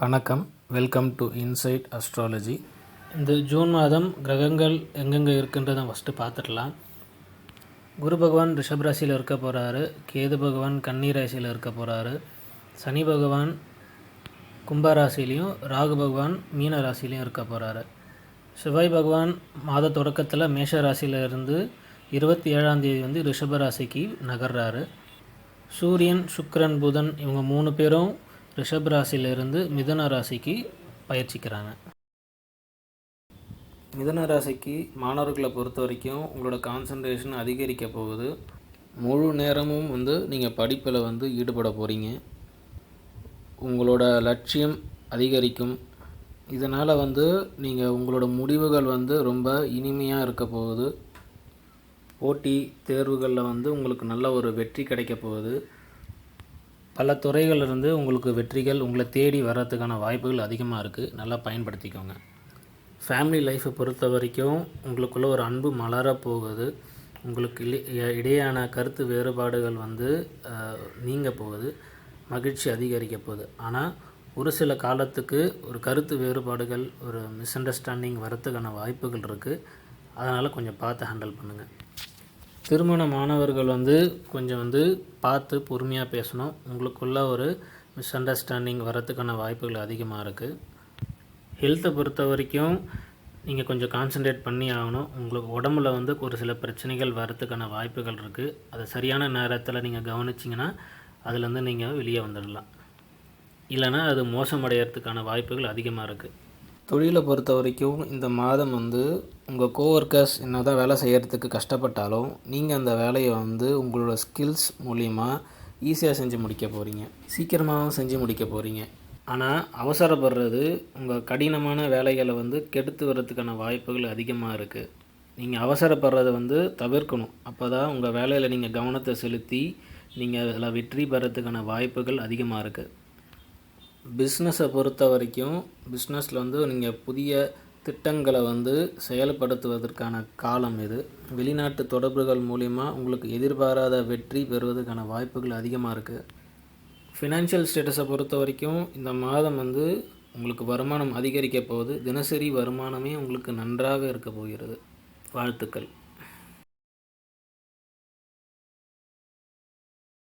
வணக்கம். Welcome to inside astrology. இந்த June மாதம் கிரகங்கள் எங்கெங்கே இருக்குன்றதை ஃபஸ்ட்டு பார்த்துடலாம். குரு பகவான் ரிஷப ராசியில் இருக்க போகிறாரு. கேது பகவான் கன்னி ராசியில் இருக்க போகிறாரு. சனி பகவான் கும்பராசிலையும் ராகு பகவான் மீன ராசிலையும் இருக்க போகிறாரு. செவ்வாய் பகவான் மாத தொடக்கத்தில் மேஷ ராசியில் இருந்து 27ஆம் தேதி வந்து ரிஷப ராசிக்கு நகர்றாரு. சூரியன், சுக்கிரன், புதன் இவங்க 3 பேரும் ரிஷப ராசியிலிருந்து மிதுன ராசிக்கு பயிற்சிக்கிறாங்க. மிதுன ராசிக்கு மாணவர்களை பொறுத்த வரைக்கும் உங்களோட கான்சன்ட்ரேஷன் அதிகரிக்க போகுது. முழு நேரமும் வந்து நீங்கள் படிப்பில் வந்து ஈடுபட போகிறீங்க. உங்களோட லட்சியம் அதிகரிக்கும். இதனால் வந்து நீங்கள் உங்களோட முடிவுகள் வந்து ரொம்ப இனிமையாக இருக்க போகுது. போட்டி தேர்வுகளில் வந்து உங்களுக்கு நல்ல ஒரு வெற்றி கிடைக்க போகுது. பல துறைகளிலிருந்து உங்களுக்கு வெற்றிகள் உங்களை தேடி வர்றதுக்கான வாய்ப்புகள் அதிகமாக இருக்குது. நல்லா பயன்படுத்திக்கோங்க. ஃபேமிலி லைஃப்பை பொறுத்த வரைக்கும் உங்களுக்குள்ளே ஒரு அன்பு மலரப் போகுது. உங்களுக்கு இடையான கருத்து வேறுபாடுகள் வந்து நீங்க போகுது. மகிழ்ச்சி அதிகரிக்க போகுது. ஆனால் ஒரு சில காலத்துக்கு ஒரு கருத்து வேறுபாடுகள், ஒரு மிஸ் அண்டர்ஸ்டாண்டிங் வரத்துக்கான வாய்ப்புகள் இருக்குது. அதனால் கொஞ்சம் பார்த்து ஹேண்டில் பண்ணுங்கள். திருமண மாணவர்கள் வந்து கொஞ்சம் பார்த்து பொறுமையாக பேசணும். உங்களுக்குள்ள ஒரு மிஸ் அண்டர்ஸ்டாண்டிங் வரத்துக்கான வாய்ப்புகள் அதிகமாக இருக்குது. ஹெல்த்தை பொறுத்த வரைக்கும் நீங்கள் கொஞ்சம் கான்சன்ட்ரேட் பண்ணி ஆகணும். உங்களுக்கு உடம்புல வந்து ஒரு சில பிரச்சனைகள் வரத்துக்கான வாய்ப்புகள் இருக்குது. அதை சரியான நேரத்தில் நீங்கள் கவனிச்சிங்கன்னா அதுலேருந்து நீங்கள் வெளியே வந்துடலாம். இல்லைனா அது மோசமடைகிறதுக்கான வாய்ப்புகள் அதிகமாக இருக்குது. தொழிலை பொறுத்த வரைக்கும் இந்த மாதம் வந்து உங்கள் கோவொர்க்கர்ஸ் என்ன தான் வேலை செய்கிறதுக்கு கஷ்டப்பட்டாலும் நீங்கள் அந்த வேலையை வந்து உங்களோட ஸ்கில்ஸ் மூலிமா ஈஸியாக செஞ்சு முடிக்க போகிறீங்க. சீக்கிரமாகவும் செஞ்சு முடிக்க போகிறீங்க. ஆனால் அவசரப்படுறது உங்கள் கடினமான வேலைகளை வந்து கெடுத்து வர்றதுக்கான வாய்ப்புகள் அதிகமாக இருக்குது. நீங்கள் அவசரப்படுறதை வந்து தவிர்க்கணும். அப்போ தான் உங்கள் வேலையில் நீங்கள் கவனத்தை செலுத்தி நீங்கள் அதில் வெற்றி பெறத்துக்கான வாய்ப்புகள் அதிகமாக இருக்குது. பிஸ்னஸை பொறுத்த வரைக்கும் பிஸ்னஸில் வந்து நீங்கள் புதிய திட்டங்களை வந்து செயல்படுத்துவதற்கான காலம் இது. வெளிநாட்டு தொடர்புகள் மூலிமா உங்களுக்கு எதிர்பாராத வெற்றி பெறுவதற்கான வாய்ப்புகள் அதிகமாக இருக்குது. ஃபினான்ஷியல் ஸ்டேட்டஸை பொறுத்த வரைக்கும் இந்த மாதம் வந்து உங்களுக்கு வருமானம் அதிகரிக்க போகுது. தினசரி வருமானமே உங்களுக்கு நன்றாக இருக்க போகிறது. வாழ்த்துக்கள்.